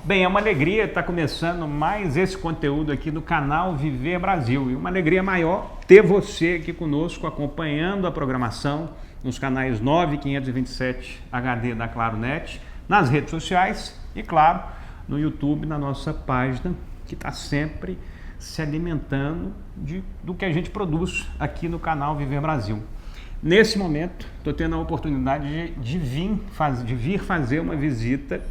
Bem, é uma alegria estar começando mais esse conteúdo aqui no canal Viver Brasil. E uma alegria maior ter você aqui conosco acompanhando a programação nos canais 9 e 527 HD da Claro Net, nas redes sociais e, claro, no YouTube, na nossa página, que está sempre se alimentando do que a gente produz aqui no canal Viver Brasil. Nesse momento, estou tendo a oportunidade de vir fazer uma visita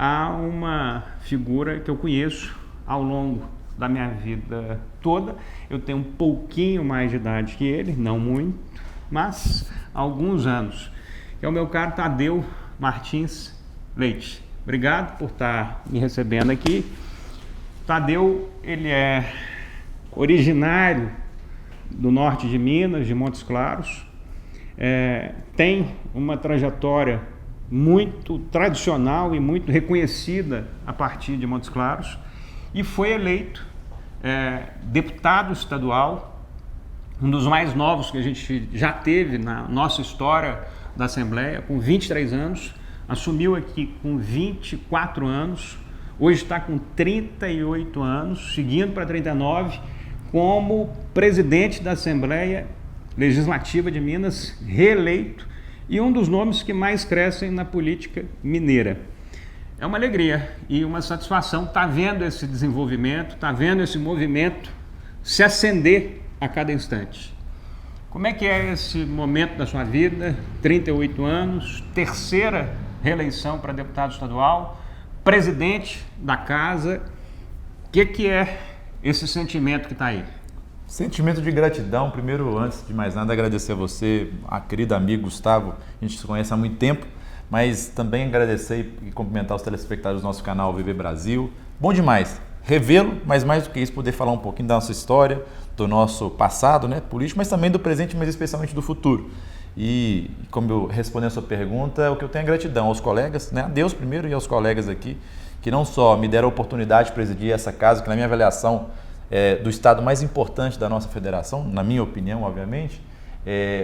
a uma figura que eu conheço ao longo da minha vida toda. Eu tenho um pouquinho mais de idade que ele, não muito, mas alguns anos. É o meu caro Tadeu Martins Leite. Obrigado por estar me recebendo aqui. Tadeu, ele é originário do norte de Minas, de Montes Claros. Tem uma trajetória muito tradicional e muito reconhecida a partir de Montes Claros e foi eleito deputado estadual, um dos mais novos que a gente já teve na nossa história da Assembleia, com 23 anos, assumiu aqui com 24 anos, hoje está com 38 anos, seguindo para 39, como presidente da Assembleia Legislativa de Minas, reeleito, e um dos nomes que mais crescem na política mineira. É uma alegria e uma satisfação estar vendo esse desenvolvimento, estar vendo esse movimento se acender a cada instante. Como é que é esse momento da sua vida? 38 anos, terceira reeleição para deputado estadual, presidente da casa. O que é esse sentimento que está aí? Sentimento de gratidão. Primeiro, antes de mais nada, agradecer a você, a querido amigo Gustavo. A gente se conhece há muito tempo, mas também agradecer e cumprimentar os telespectadores do nosso canal Viver Brasil. Bom demais revê-lo, mas mais do que isso, poder falar um pouquinho da nossa história, do nosso passado, né, político, mas também do presente, mas especialmente do futuro. E como eu respondi a sua pergunta, o que eu tenho é gratidão aos colegas, né, a Deus primeiro e aos colegas aqui, que não só me deram a oportunidade de presidir essa casa, que na minha avaliação do estado mais importante da nossa federação, na minha opinião, obviamente,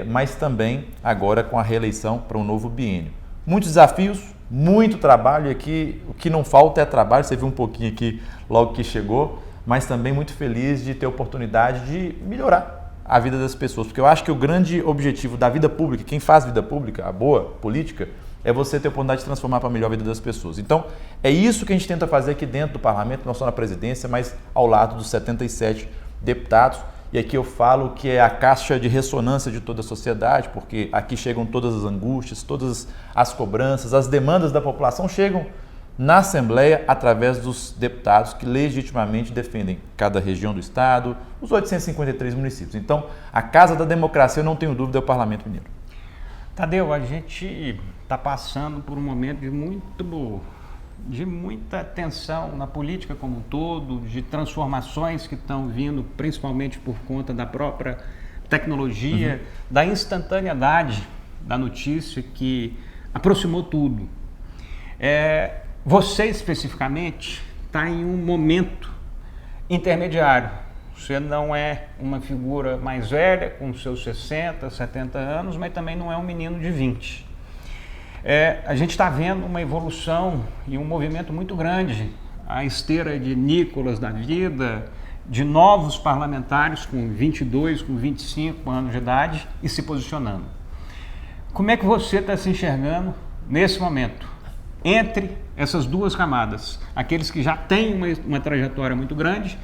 mas também agora com a reeleição para um novo biênio. Muitos desafios, muito trabalho, e aqui o que não falta é trabalho, você viu um pouquinho aqui logo que chegou, mas também muito feliz de ter a oportunidade de melhorar a vida das pessoas, porque eu acho que o grande objetivo da vida pública, quem faz vida pública, a boa política, é você ter a oportunidade de transformar para melhor a vida das pessoas. Então, é isso que a gente tenta fazer aqui dentro do parlamento, não só na presidência, mas ao lado dos 77 deputados. E aqui eu falo que é a caixa de ressonância de toda a sociedade, porque aqui chegam todas as angústias, todas as cobranças, as demandas da população chegam na Assembleia através dos deputados que legitimamente defendem cada região do estado, os 853 municípios. Então, a casa da democracia, eu não tenho dúvida, é o Parlamento Mineiro. Tadeu, a gente está passando por um momento de muita tensão na política como um todo, de transformações que estão vindo principalmente por conta da própria tecnologia, da instantaneidade da notícia que aproximou tudo. Você especificamente está em um momento intermediário. Você não é uma figura mais velha, com seus 60, 70 anos, mas também não é um menino de 20. A gente está vendo uma evolução e um movimento muito grande, a esteira de Nicolas da vida, de novos parlamentares com 22, com 25 anos de idade e se posicionando. Como é que você está se enxergando nesse momento, entre essas duas camadas? Aqueles que já têm uma trajetória muito grande,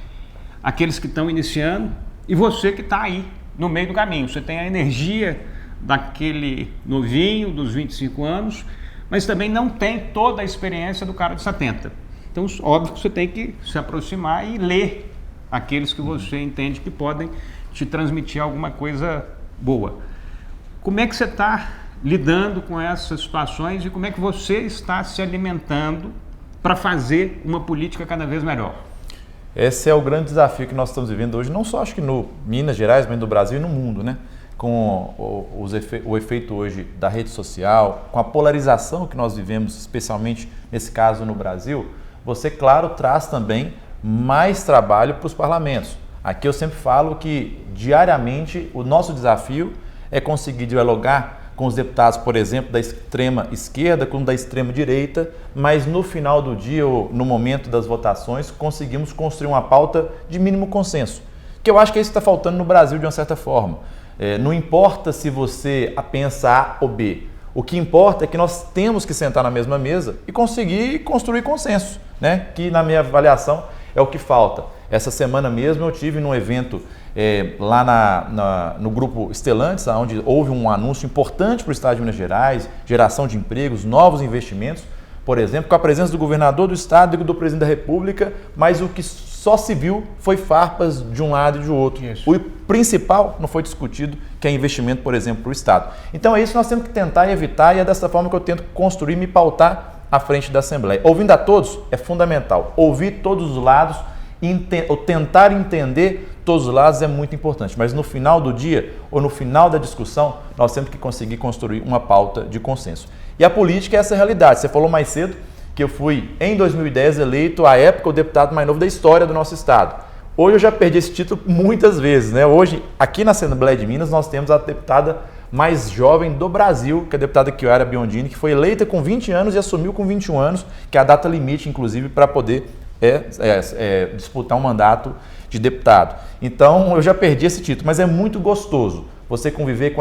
aqueles que estão iniciando e você que está aí no meio do caminho. Você tem a energia daquele novinho dos 25 anos, mas também não tem toda a experiência do cara de 70. Então, óbvio que você tem que se aproximar e ler aqueles que você entende que podem te transmitir alguma coisa boa. Como é que você está lidando com essas situações e como é que você está se alimentando para fazer uma política cada vez melhor? Esse é o grande desafio que nós estamos vivendo hoje, não só acho que no Minas Gerais, mas no Brasil e no mundo, né? Com o efeito hoje da rede social, com a polarização que nós vivemos, especialmente nesse caso no Brasil, você, claro, traz também mais trabalho para os parlamentos. Aqui eu sempre falo que, diariamente, o nosso desafio é conseguir dialogar com os deputados, por exemplo, da extrema esquerda como da extrema direita, mas no final do dia, ou no momento das votações, conseguimos construir uma pauta de mínimo consenso, que eu acho que é isso que está faltando no Brasil de uma certa forma. Não importa se você pensa A ou B, o que importa é que nós temos que sentar na mesma mesa e conseguir construir consenso, né? Que na minha avaliação é o que falta. Essa semana mesmo eu tive num evento lá no grupo Stellantis, onde houve um anúncio importante para o estado de Minas Gerais, geração de empregos, novos investimentos, por exemplo, com a presença do governador do estado e do presidente da República, mas o que só se viu foi farpas de um lado e de outro. Isso. O principal não foi discutido, que é investimento, por exemplo, para o estado. Então é isso que nós temos que tentar evitar e é dessa forma que eu tento construir e me pautar à frente da Assembleia. Ouvindo a todos é fundamental. Ouvir todos os lados, ou tentar entender todos os lados é muito importante, mas no final do dia ou no final da discussão, nós temos que conseguir construir uma pauta de consenso. E a política é essa realidade. Você falou mais cedo que eu fui, em 2010, eleito, à época, o deputado mais novo da história do nosso estado. Hoje eu já perdi esse título muitas vezes, né? Hoje, aqui na Assembleia de Minas, nós temos a deputada mais jovem do Brasil, que é a deputada Chiara Biondini, que foi eleita com 20 anos e assumiu com 21 anos, que é a data limite, inclusive, para poder disputar um mandato de deputado. Então, eu já perdi esse título, mas é muito gostoso você conviver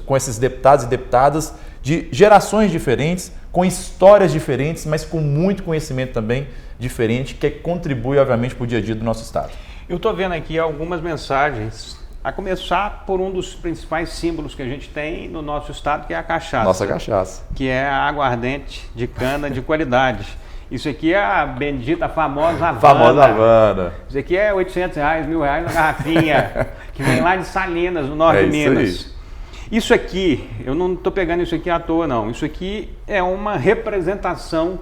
com esses deputados e deputadas de gerações diferentes, com histórias diferentes, mas com muito conhecimento também diferente, que contribui, obviamente, para o dia a dia do nosso estado. Eu estou vendo aqui algumas mensagens, a começar por um dos principais símbolos que a gente tem no nosso estado, que é a cachaça. Nossa cachaça. Que é a aguardente de cana de qualidade. Isso aqui é a bendita famosa Havana. Famosa Havana. Isso aqui é R$800, R$1.000 na garrafinha, que vem lá de Salinas, no norte de Minas. Isso aqui, eu não estou pegando isso aqui à toa, não. Isso aqui é uma representação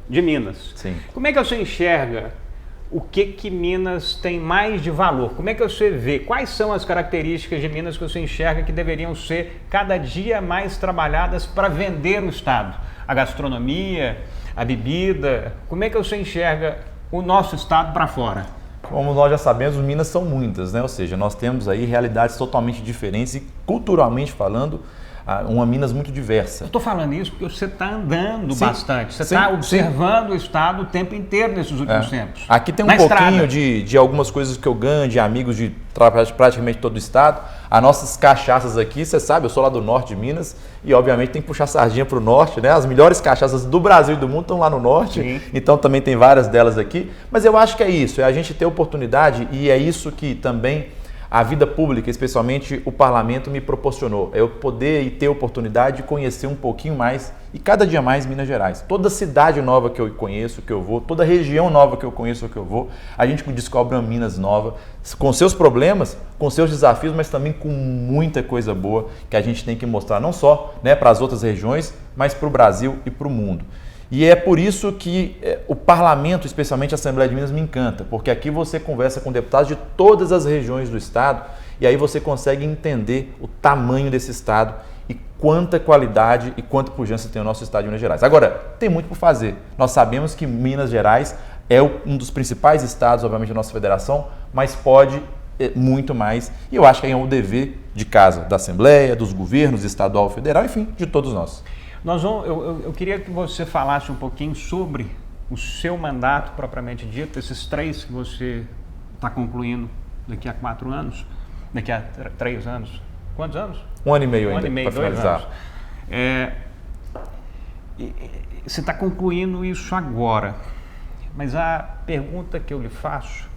de Minas. Sim. Como é que você enxerga o que Minas tem mais de valor? Como é que você vê? Quais são as características de Minas que você enxerga que deveriam ser cada dia mais trabalhadas para vender o estado? A gastronomia, a bebida, como é que você enxerga o nosso estado para fora? Como nós já sabemos, Minas são muitas, né? Ou seja, nós temos aí realidades totalmente diferentes e culturalmente falando, uma Minas muito diversa. Eu estou falando isso porque você está andando bastante, você está observando o estado o tempo inteiro nesses últimos tempos. Aqui tem um pouquinho de algumas coisas que eu ganho de amigos de praticamente todo o estado. As nossas cachaças aqui, você sabe, eu sou lá do norte de Minas e obviamente tem que puxar sardinha para o norte, né? As melhores cachaças do Brasil e do mundo estão lá no norte, sim. Então também tem várias delas aqui. Mas eu acho que é isso, é a gente ter oportunidade e é isso que também a vida pública, especialmente o parlamento, me proporcionou. É eu poder e ter oportunidade de conhecer um pouquinho mais e cada dia mais Minas Gerais. Toda cidade nova que eu conheço, que eu vou, toda região nova que eu conheço, que eu vou, a gente descobre uma Minas nova, com seus problemas, com seus desafios, mas também com muita coisa boa que a gente tem que mostrar, não só, né, para as outras regiões, mas para o Brasil e para o mundo. E é por isso que o parlamento, especialmente a Assembleia de Minas, me encanta, porque aqui você conversa com deputados de todas as regiões do estado e aí você consegue entender o tamanho desse estado e quanta qualidade e quanta pujança tem o nosso estado de Minas Gerais. Agora, tem muito por fazer. Nós sabemos que Minas Gerais é um dos principais estados, obviamente, da nossa federação, mas pode muito mais. E eu acho que é um dever de casa da Assembleia, dos governos estadual, federal, enfim, de todos nós. Eu queria que você falasse um pouquinho sobre o seu mandato propriamente dito, esses 3 que você está concluindo daqui a 4 anos, daqui a 3 anos. Quantos anos? 1 ano e meio ainda, 1 ano e meio, 2 anos. Você está concluindo isso agora, mas a pergunta que eu lhe faço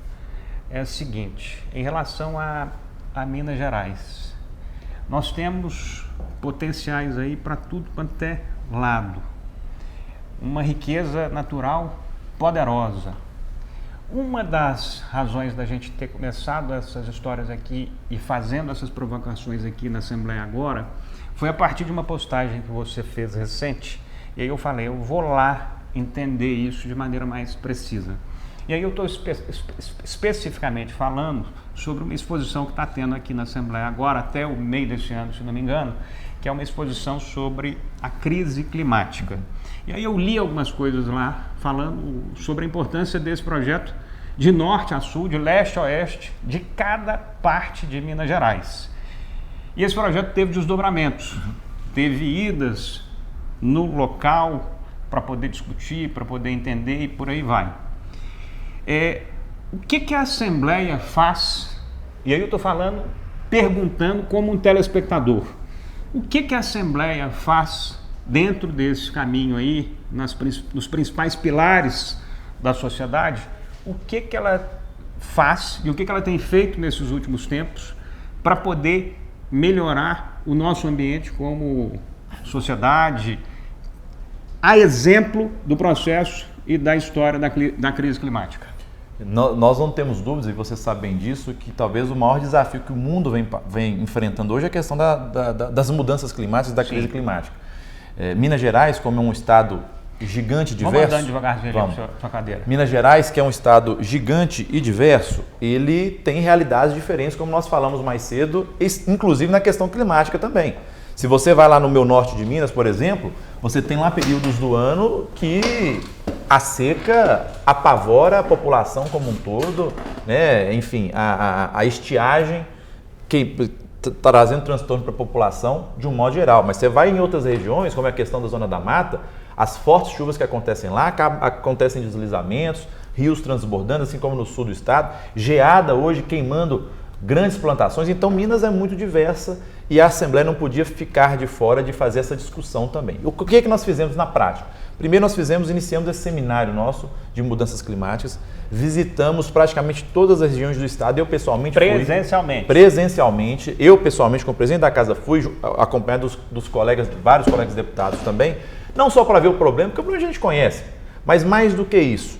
é a seguinte, em relação a Minas Gerais. Nós temos potenciais aí para tudo quanto é lado. Uma riqueza natural poderosa. Uma das razões da gente ter começado essas histórias aqui e fazendo essas provocações aqui na Assembleia agora, foi a partir de uma postagem que você fez recente. E aí eu falei, eu vou lá entender isso de maneira mais precisa. E aí eu estou especificamente falando sobre uma exposição que está tendo aqui na Assembleia agora, até o meio desse ano, se não me engano, que é uma exposição sobre a crise climática. E aí eu li algumas coisas lá, falando sobre a importância desse projeto de norte a sul, de leste a oeste, de cada parte de Minas Gerais. E esse projeto teve desdobramentos. teve idas no local para poder discutir, para poder entender e por aí vai. O que a Assembleia faz? E aí eu estou perguntando como um telespectador. O que a Assembleia faz dentro desse caminho aí, nos principais pilares da sociedade? O que ela faz e o que ela tem feito nesses últimos tempos para poder melhorar o nosso ambiente como sociedade, a exemplo do processo e da história da crise climática? Nós não temos dúvidas, e você sabe bem disso, que talvez o maior desafio que o mundo vem enfrentando hoje é a questão das mudanças climáticas, da crise climática. Minas Gerais, como é um estado gigante e diverso... Vamos andando devagarzinho ali para sua cadeira. Minas Gerais, que é um estado gigante e diverso, ele tem realidades diferentes, como nós falamos mais cedo, inclusive na questão climática também. Se você vai lá no meu norte de Minas, por exemplo, você tem lá períodos do ano que a seca apavora a população como um todo, né? Enfim, a estiagem que trazendo transtorno para a população de um modo geral. Mas você vai em outras regiões, como é a questão da Zona da Mata, as fortes chuvas que acontecem lá, acontecem deslizamentos, rios transbordando, assim como no sul do estado, geada hoje queimando grandes plantações. Então Minas é muito diversa e a Assembleia não podia ficar de fora de fazer essa discussão também. O que é que nós fizemos na prática? Primeiro iniciamos esse seminário nosso de mudanças climáticas, visitamos praticamente todas as regiões do estado, eu pessoalmente eu pessoalmente como presidente da casa fui acompanhado dos colegas, vários colegas deputados também, não só para ver o problema, porque o problema a gente conhece, mas mais do que isso,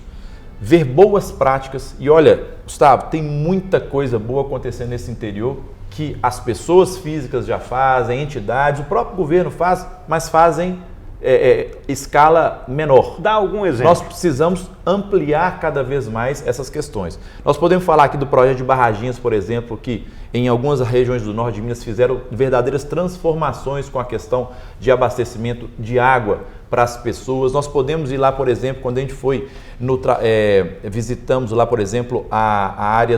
ver boas práticas. E olha, Gustavo, tem muita coisa boa acontecendo nesse interior que as pessoas físicas já fazem, entidades, o próprio governo faz, mas fazem escala menor. Dá algum exemplo? Nós precisamos ampliar cada vez mais essas questões. Nós podemos falar aqui do projeto de Barraginhas, por exemplo, que em algumas regiões do norte de Minas fizeram verdadeiras transformações com a questão de abastecimento de água para as pessoas. Nós podemos ir lá, por exemplo, quando a gente foi, visitamos lá, por exemplo, a área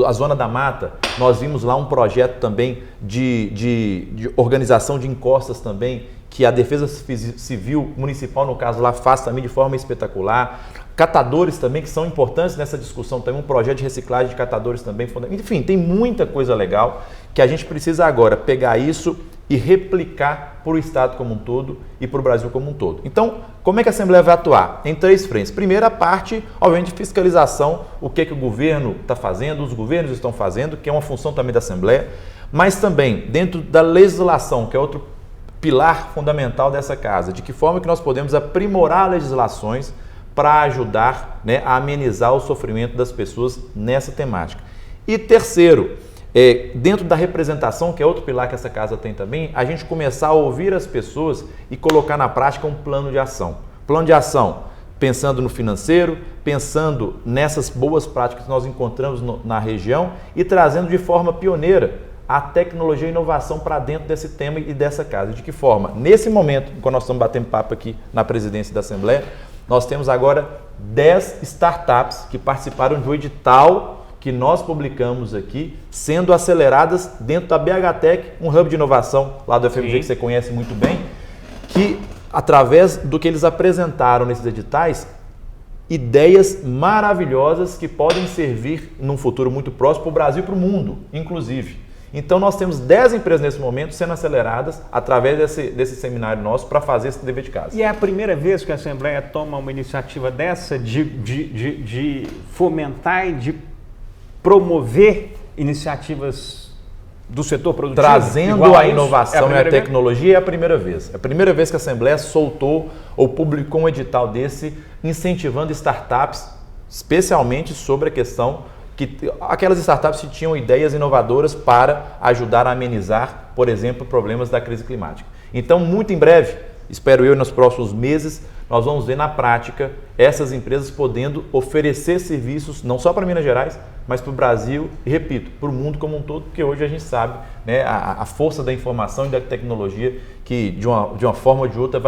a Zona da Mata, nós vimos lá um projeto também de organização de encostas também, que a Defesa Civil Municipal, no caso lá, faz também de forma espetacular. Catadores também, que são importantes nessa discussão, tem um projeto de reciclagem de catadores também. Enfim, tem muita coisa legal que a gente precisa agora pegar isso e replicar para o Estado como um todo e para o Brasil como um todo. Então, como é que a Assembleia vai atuar? Em 3 frentes. Primeira parte, obviamente, de fiscalização, o que o governo está fazendo, os governos estão fazendo, que é uma função também da Assembleia, mas também dentro da legislação, que é outro pilar fundamental dessa casa, de que forma que nós podemos aprimorar legislações para ajudar, né, a amenizar o sofrimento das pessoas nessa temática. E terceiro, dentro da representação, que é outro pilar que essa casa tem também, a gente começar a ouvir as pessoas e colocar na prática um plano de ação. Plano de ação pensando no financeiro, pensando nessas boas práticas que nós encontramos na região e trazendo de forma pioneira a tecnologia e inovação para dentro desse tema e dessa casa. De que forma? Nesse momento, quando nós estamos batendo papo aqui na presidência da Assembleia, nós temos agora 10 startups que participaram de um edital que nós publicamos aqui, sendo aceleradas dentro da BHTech, um hub de inovação lá do FMG, que você conhece muito bem, que através do que eles apresentaram nesses editais, ideias maravilhosas que podem servir num futuro muito próximo para o Brasil e para o mundo, inclusive. Então, nós temos 10 empresas nesse momento sendo aceleradas através desse seminário nosso para fazer esse dever de casa. E é a primeira vez que a Assembleia toma uma iniciativa dessa de fomentar e de promover iniciativas do setor produtivo? Trazendo a inovação e a tecnologia é a primeira vez. É a primeira vez que a Assembleia soltou ou publicou um edital desse incentivando startups, especialmente sobre a questão que aquelas startups que tinham ideias inovadoras para ajudar a amenizar, por exemplo, problemas da crise climática. Então, muito em breve, espero eu, nos próximos meses, nós vamos ver na prática essas empresas podendo oferecer serviços não só para Minas Gerais, mas para o Brasil e, repito, para o mundo como um todo, porque hoje a gente sabe, né, a força da informação e da tecnologia que, de uma forma ou de outra,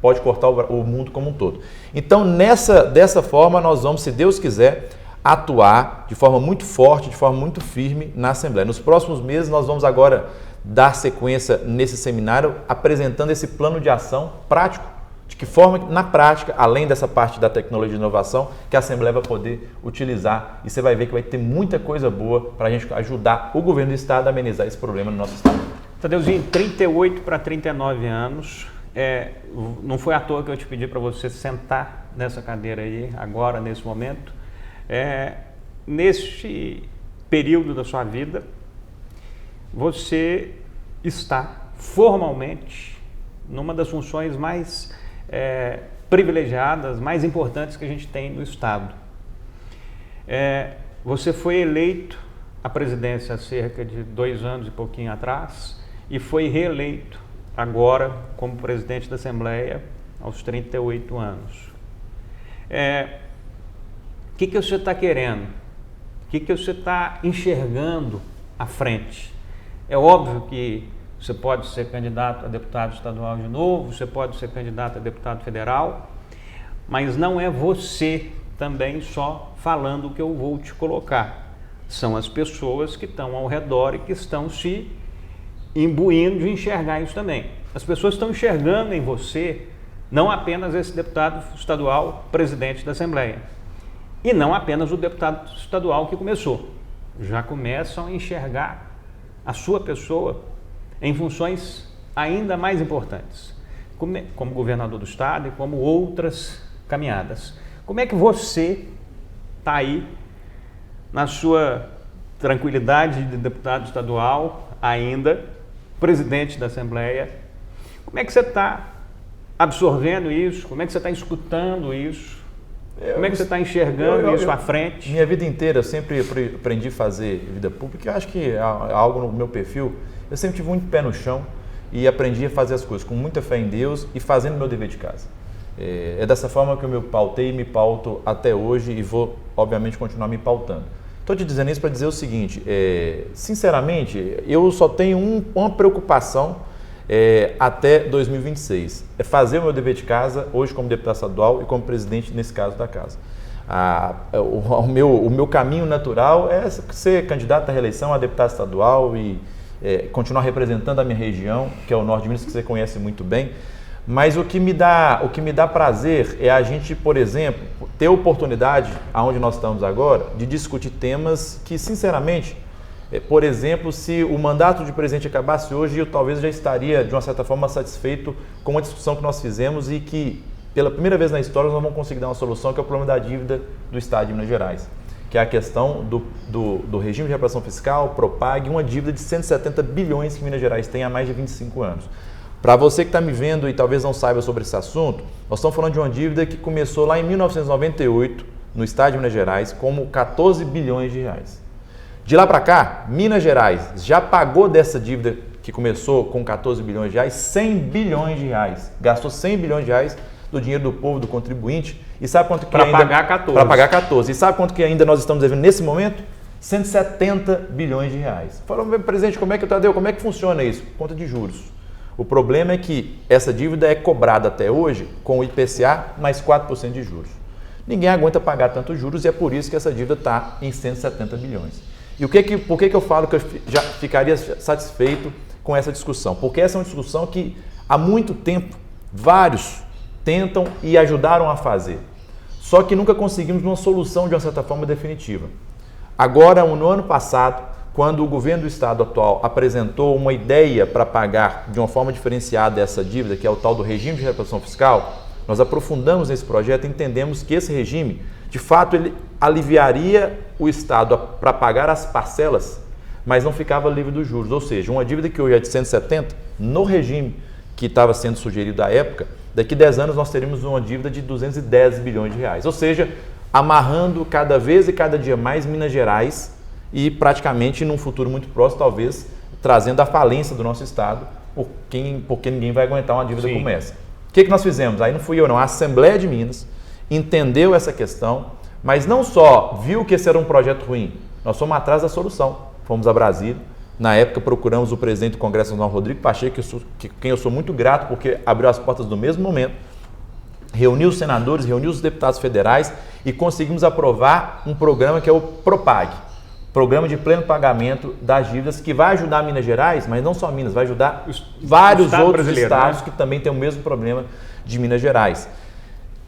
pode cortar o mundo como um todo. Então, dessa forma, nós vamos, se Deus quiser, atuar de forma muito forte, de forma muito firme na Assembleia. Nos próximos meses nós vamos agora dar sequência nesse seminário apresentando esse plano de ação prático, de que forma, na prática, além dessa parte da tecnologia de inovação, que a Assembleia vai poder utilizar e você vai ver que vai ter muita coisa boa para a gente ajudar o governo do Estado a amenizar esse problema no nosso Estado. Tadeuzinho, 38 para 39 anos, não foi à toa que eu te pedi para você sentar nessa cadeira aí, agora, nesse momento. Neste período da sua vida, você está formalmente numa das funções mais privilegiadas, mais importantes que a gente tem no Estado. Você foi eleito à presidência há cerca de 2 anos e pouquinho atrás e foi reeleito agora como presidente da Assembleia aos 38 anos. O que você está querendo? O que você está enxergando à frente? É óbvio que você pode ser candidato a deputado estadual de novo, você pode ser candidato a deputado federal, mas não é você também só falando o que eu vou te colocar. São as pessoas que estão ao redor e que estão se imbuindo de enxergar isso também. As pessoas estão enxergando em você não apenas esse deputado estadual presidente da Assembleia, e não apenas o deputado estadual que começou. Já começam a enxergar a sua pessoa em funções ainda mais importantes, como governador do Estado e como outras caminhadas. Como é que você está aí na sua tranquilidade de deputado estadual, ainda presidente da Assembleia? Como é que você está absorvendo isso? Como é que você está escutando isso? Como é que você está enxergando isso à frente? Minha vida inteira eu sempre aprendi a fazer vida pública. Eu acho que é algo no meu perfil. Eu sempre tive muito pé no chão e aprendi a fazer as coisas com muita fé em Deus e fazendo meu dever de casa. É dessa forma que eu me pautei e me pauto até hoje e vou, obviamente, continuar me pautando. Estou te dizendo isso para dizer o seguinte, sinceramente, eu só tenho uma preocupação até 2026. É fazer o meu dever de casa, hoje como deputado estadual e como presidente, nesse caso, da casa. O meu caminho natural é ser candidato à reeleição a deputado estadual e continuar representando a minha região, que é o Norte de Minas, que você conhece muito bem. Mas o que me dá prazer é a gente, por exemplo, ter a oportunidade, aonde nós estamos agora, de discutir temas que, sinceramente, por exemplo, se o mandato de presidente acabasse hoje, eu talvez já estaria, de uma certa forma, satisfeito com a discussão que nós fizemos e que, pela primeira vez na história, nós vamos conseguir dar uma solução, que é o problema da dívida do Estado de Minas Gerais, que é a questão do regime de reparação fiscal, Propag, uma dívida de 170 bilhões que Minas Gerais tem há mais de 25 anos. Para você que está me vendo e talvez não saiba sobre esse assunto, nós estamos falando de uma dívida que começou lá em 1998, no Estado de Minas Gerais, como 14 bilhões de reais. De lá para cá, Minas Gerais já pagou dessa dívida que começou com 14 bilhões de reais, 100 bilhões de reais. Gastou 100 bilhões de reais do dinheiro do povo, do contribuinte. E sabe quanto que ainda... Para pagar 14. E sabe quanto que ainda nós estamos devendo nesse momento? 170 bilhões de reais. Falou, presidente, como é que funciona isso? Conta de juros. O problema é que essa dívida é cobrada até hoje com o IPCA mais 4% de juros. Ninguém aguenta pagar tantos juros e é por isso que essa dívida está em 170 bilhões. E por que eu falo que eu já ficaria satisfeito com essa discussão? Porque essa é uma discussão que há muito tempo vários tentam e ajudaram a fazer. Só que nunca conseguimos uma solução de uma certa forma definitiva. Agora, no ano passado, quando o governo do Estado atual apresentou uma ideia para pagar de uma forma diferenciada essa dívida, que é o tal do regime de reparação fiscal, nós aprofundamos nesse projeto e entendemos que esse regime, de fato, ele aliviaria o Estado para pagar as parcelas, mas não ficava livre dos juros. Ou seja, uma dívida que hoje é de 170, no regime que estava sendo sugerido à época, daqui a 10 anos nós teríamos uma dívida de 210 bilhões de reais. Ou seja, amarrando cada vez e cada dia mais Minas Gerais e praticamente num futuro muito próximo, talvez, trazendo a falência do nosso Estado, porque ninguém vai aguentar uma dívida como essa. O que nós fizemos? Aí não fui eu não, a Assembleia de Minas entendeu essa questão, mas não só viu que esse era um projeto ruim, nós fomos atrás da solução. Fomos a Brasília, na época procuramos o presidente do Congresso Nacional, Rodrigo Pacheco, quem eu sou muito grato porque abriu as portas no mesmo momento, reuniu os senadores, reuniu os deputados federais e conseguimos aprovar um programa que é o Propag. programa de pleno pagamento das dívidas, que vai ajudar Minas Gerais, mas não só Minas, vai ajudar vários outros estados, né, que também têm o mesmo problema de Minas Gerais.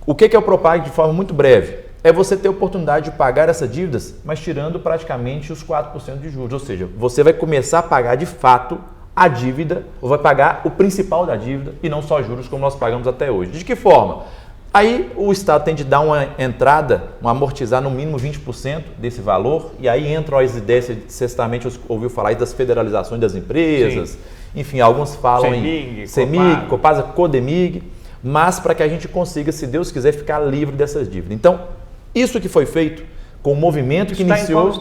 O que é o Propag de forma muito breve? É você ter a oportunidade de pagar essas dívidas, mas tirando praticamente os 4% de juros. Ou seja, você vai começar a pagar de fato a dívida, ou vai pagar o principal da dívida e não só juros como nós pagamos até hoje. De que forma? Aí o Estado tem de dar uma entrada, amortizar no mínimo 20% desse valor, e aí entram as ideias, certamente você ouviu falar das federalizações das empresas, sim, enfim, alguns falam em CEMIG, Copasa, Codemig, mas para que a gente consiga, se Deus quiser, ficar livre dessas dívidas. Então, isso que foi feito com o movimento que iniciou,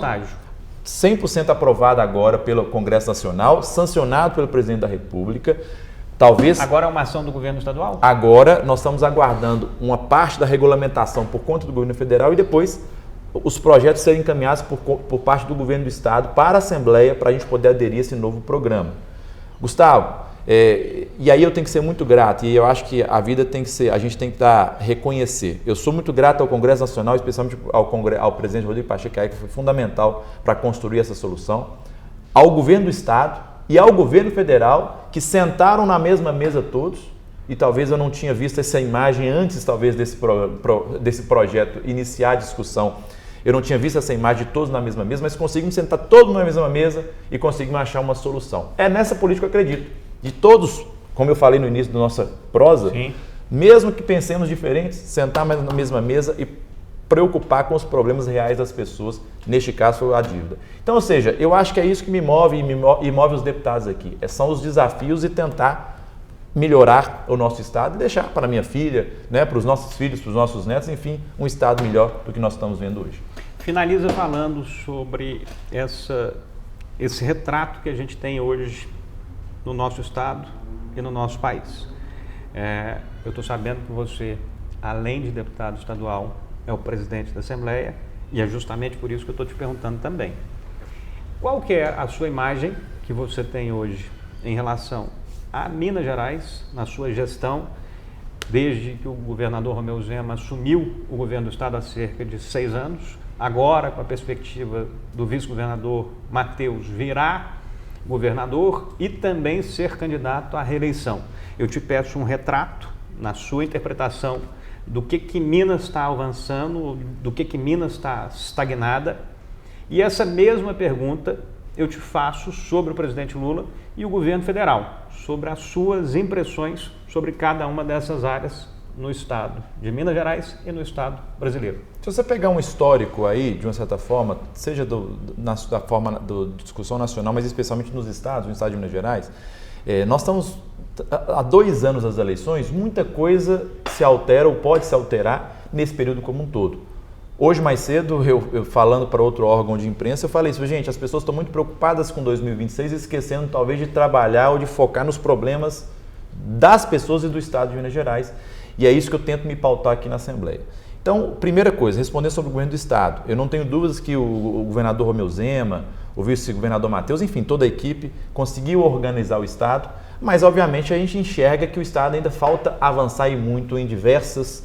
100% aprovado agora pelo Congresso Nacional, sancionado pelo Presidente da República. Talvez. Agora é uma ação do governo estadual? Agora nós estamos aguardando uma parte da regulamentação por conta do governo federal e depois os projetos serem encaminhados por parte do governo do estado para a Assembleia para a gente poder aderir a esse novo programa. Gustavo, e aí eu tenho que ser muito grato, e eu acho que a vida tem que ser, a gente tem que reconhecer. Eu sou muito grato ao Congresso Nacional, especialmente ao presidente Rodrigo Pacheco, que foi fundamental para construir essa solução, ao governo do estado e ao governo federal, que sentaram na mesma mesa todos, e talvez eu não tinha visto essa imagem antes, talvez, desse projeto iniciar a discussão. Eu não tinha visto essa imagem de todos na mesma mesa, mas conseguimos sentar todos na mesma mesa e conseguimos achar uma solução. É nessa política que eu acredito. De todos, como eu falei no início da nossa prosa, sim, mesmo que pensemos diferentes, sentar na mesma mesa e preocupar com os problemas reais das pessoas, neste caso a dívida. Então, ou seja, eu acho que é isso que me move e move os deputados aqui. São os desafios e tentar melhorar o nosso estado e deixar para a minha filha, né, para os nossos filhos, para os nossos netos, enfim, um estado melhor do que nós estamos vendo hoje. Finaliza falando sobre esse retrato que a gente tem hoje no nosso estado e no nosso país. Eu estou sabendo que você, além de deputado estadual, é o presidente da Assembleia, e é justamente por isso que eu estou te perguntando também. Qual que é a sua imagem que você tem hoje em relação a Minas Gerais, na sua gestão, desde que o governador Romeu Zema assumiu o governo do estado há cerca de 6 anos, agora com a perspectiva do vice-governador Matheus virar governador e também ser candidato à reeleição. Eu te peço um retrato, na sua interpretação, do que Minas está avançando, do que Minas está estagnada. E essa mesma pergunta eu te faço sobre o presidente Lula e o governo federal, sobre as suas impressões sobre cada uma dessas áreas no estado de Minas Gerais e no estado brasileiro. Se você pegar um histórico aí, de uma certa forma, seja da forma da discussão nacional, mas especialmente nos estados, no estado de Minas Gerais, nós estamos há 2 anos das eleições, muita coisa se altera ou pode se alterar nesse período como um todo. Hoje, mais cedo, eu falando para outro órgão de imprensa, eu falei isso, gente, as pessoas estão muito preocupadas com 2026, esquecendo talvez de trabalhar ou de focar nos problemas das pessoas e do estado de Minas Gerais, e é isso que eu tento me pautar aqui na Assembleia. Então, primeira coisa, responder sobre o governo do estado. Eu não tenho dúvidas que o governador Romeu Zema, o vice-governador Matheus, enfim, toda a equipe conseguiu organizar o estado, mas obviamente a gente enxerga que o estado ainda falta avançar e muito em diversos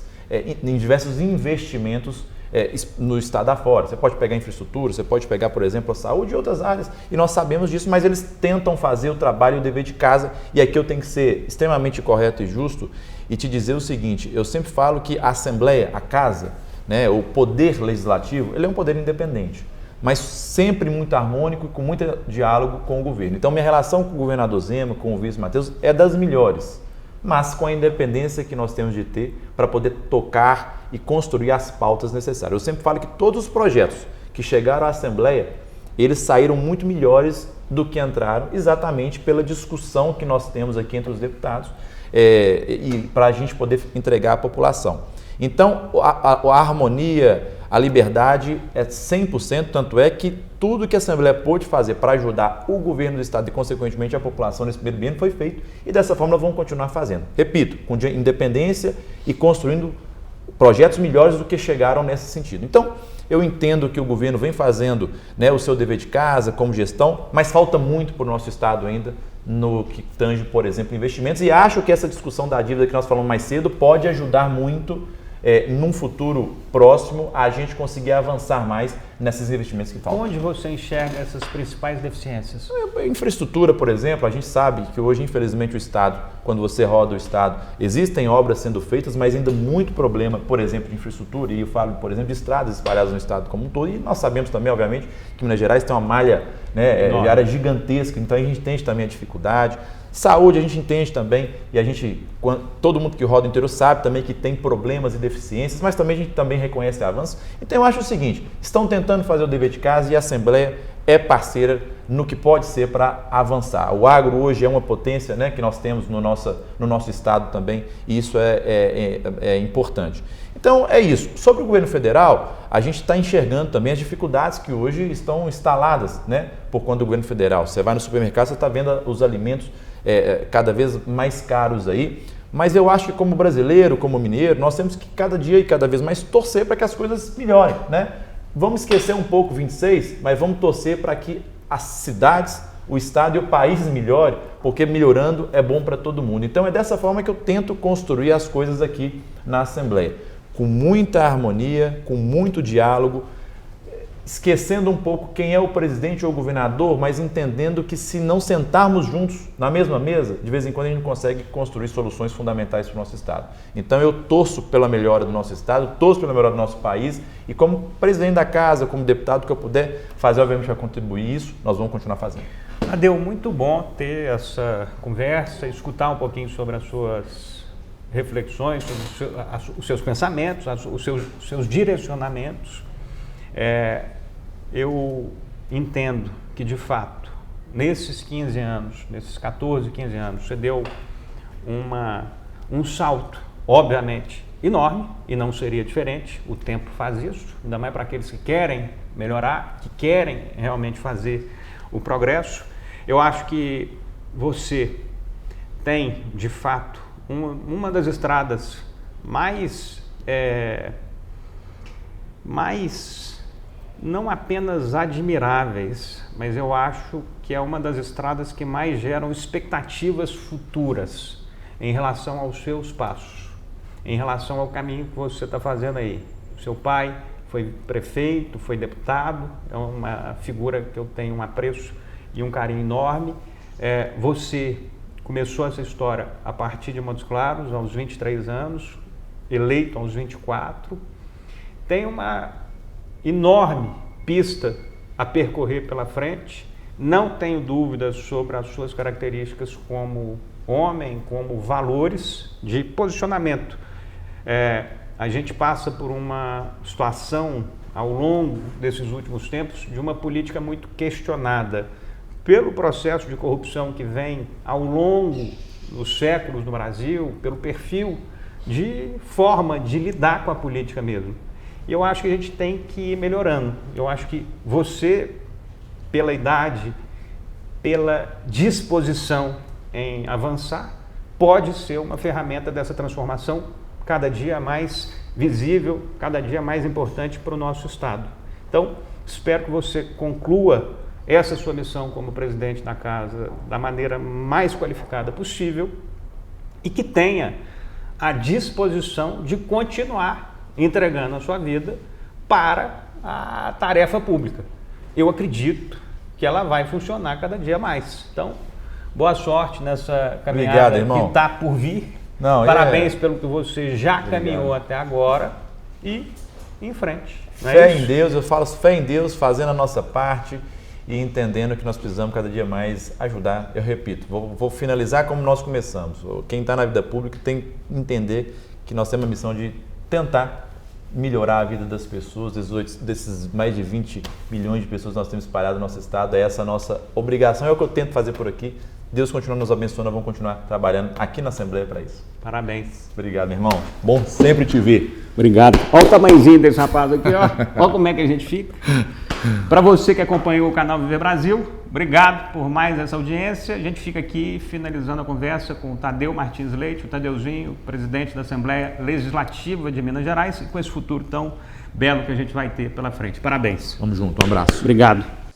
investimentos no estado afora. Você pode pegar infraestrutura, você pode pegar, por exemplo, a saúde e outras áreas, e nós sabemos disso, mas eles tentam fazer o trabalho e o dever de casa, e aqui eu tenho que ser extremamente correto e justo e te dizer o seguinte, eu sempre falo que a Assembleia, a Casa, né, o poder legislativo, ele é um poder independente, mas sempre muito harmônico e com muito diálogo com o governo. Então, minha relação com o governador Zema, com o vice Matheus, é das melhores, mas com a independência que nós temos de ter para poder tocar e construir as pautas necessárias. Eu sempre falo que todos os projetos que chegaram à Assembleia, eles saíram muito melhores do que entraram, exatamente pela discussão que nós temos aqui entre os deputados e para a gente poder entregar à população. Então, a harmonia, a liberdade é 100%, tanto é que tudo que a Assembleia pôde fazer para ajudar o governo do estado e, consequentemente, a população nesse primeiro biênio foi feito e dessa forma nós vamos continuar fazendo. Repito, com independência e construindo projetos melhores do que chegaram nesse sentido. Então, eu entendo que o governo vem fazendo, né, o seu dever de casa como gestão, mas falta muito para o nosso estado ainda no que tange, por exemplo, investimentos, e acho que essa discussão da dívida que nós falamos mais cedo pode ajudar muito num futuro próximo, a gente conseguir avançar mais nesses investimentos que faltam. Onde você enxerga essas principais deficiências? Infraestrutura, por exemplo, a gente sabe que hoje, infelizmente, o Estado, quando você roda o Estado, existem obras sendo feitas, mas ainda muito problema, por exemplo, de infraestrutura, e eu falo, por exemplo, de estradas espalhadas no Estado como um todo, e nós sabemos também, obviamente, que Minas Gerais tem uma malha de área gigantesca, então a gente entende também a dificuldade. Saúde a gente entende também, e todo mundo que roda o inteiro sabe também que tem problemas e deficiências, mas também a gente também reconhece avanços. Então eu acho o seguinte, estão tentando fazer o dever de casa e a Assembleia é parceira no que pode ser para avançar. O agro hoje é uma potência, né, que nós temos no nosso estado também, e isso é importante. Então é isso. Sobre o governo federal, a gente está enxergando também as dificuldades que hoje estão instaladas, né, por conta do governo federal. Você vai no supermercado, você está vendo os alimentos cada vez mais caros aí, mas eu acho que como brasileiro, como mineiro, nós temos que cada dia e cada vez mais torcer para que as coisas melhorem, né? Vamos esquecer um pouco 26, mas vamos torcer para que as cidades, o estado e o país melhorem, porque melhorando é bom para todo mundo. Então é dessa forma que eu tento construir as coisas aqui na Assembleia, com muita harmonia, com muito diálogo, esquecendo um pouco quem é o presidente ou o governador, mas entendendo que se não sentarmos juntos na mesma mesa, de vez em quando a gente não consegue construir soluções fundamentais para o nosso estado. Então eu torço pela melhora do nosso estado, torço pela melhora do nosso país, e como presidente da casa, como deputado, que eu puder fazer, obviamente, para contribuir isso, nós vamos continuar fazendo. Tadeu, muito bom ter essa conversa, escutar um pouquinho sobre as suas reflexões, sobre os seus pensamentos, os seus direcionamentos. Eu entendo que, de fato, nesses 15 anos, nesses 14, 15 anos, você deu um salto, obviamente, enorme, e não seria diferente. O tempo faz isso, ainda mais para aqueles que querem melhorar, que querem realmente fazer o progresso. Eu acho que você tem, de fato, uma das estradas mais não apenas admiráveis, mas eu acho que é uma das estradas que mais geram expectativas futuras em relação aos seus passos, em relação ao caminho que você está fazendo aí. O seu pai foi prefeito, foi deputado, é uma figura que eu tenho um apreço e um carinho enorme. Você começou essa história a partir de Montes Claros, aos 23 anos, eleito aos 24, tem uma enorme pista a percorrer pela frente. Não tenho dúvidas sobre as suas características como homem, como valores de posicionamento. A gente passa por uma situação ao longo desses últimos tempos de uma política muito questionada pelo processo de corrupção que vem ao longo dos séculos no Brasil, pelo perfil de forma de lidar com a política mesmo. E eu acho que a gente tem que ir melhorando. Eu acho que você, pela idade, pela disposição em avançar, pode ser uma ferramenta dessa transformação cada dia mais visível, cada dia mais importante para o nosso Estado. Então, espero que você conclua essa sua missão como presidente da casa da maneira mais qualificada possível e que tenha a disposição de continuar entregando a sua vida para a tarefa pública. Eu acredito que ela vai funcionar cada dia mais. Então, boa sorte nessa caminhada que está por vir. Parabéns pelo que você já caminhou até agora e em frente. Fé em Deus, eu falo fé em Deus, fazendo a nossa parte e entendendo que nós precisamos cada dia mais ajudar. Eu repito, vou finalizar como nós começamos. Quem está na vida pública tem que entender que nós temos a missão de tentar melhorar a vida das pessoas, desses mais de 20 milhões de pessoas que nós temos espalhadas no nosso estado. É essa a nossa obrigação, é o que eu tento fazer por aqui. Deus continua nos abençoando, vamos continuar trabalhando aqui na Assembleia para isso. Parabéns. Obrigado, meu irmão. Bom sempre te ver. Obrigado. Olha o tamanhozinho desse rapaz aqui, ó. Olha como é que a gente fica. Para você que acompanhou o canal Viver Brasil, obrigado por mais essa audiência. A gente fica aqui finalizando a conversa com o Tadeu Martins Leite, o Tadeuzinho, presidente da Assembleia Legislativa de Minas Gerais, e com esse futuro tão belo que a gente vai ter pela frente. Parabéns. Vamos junto, um abraço. Obrigado.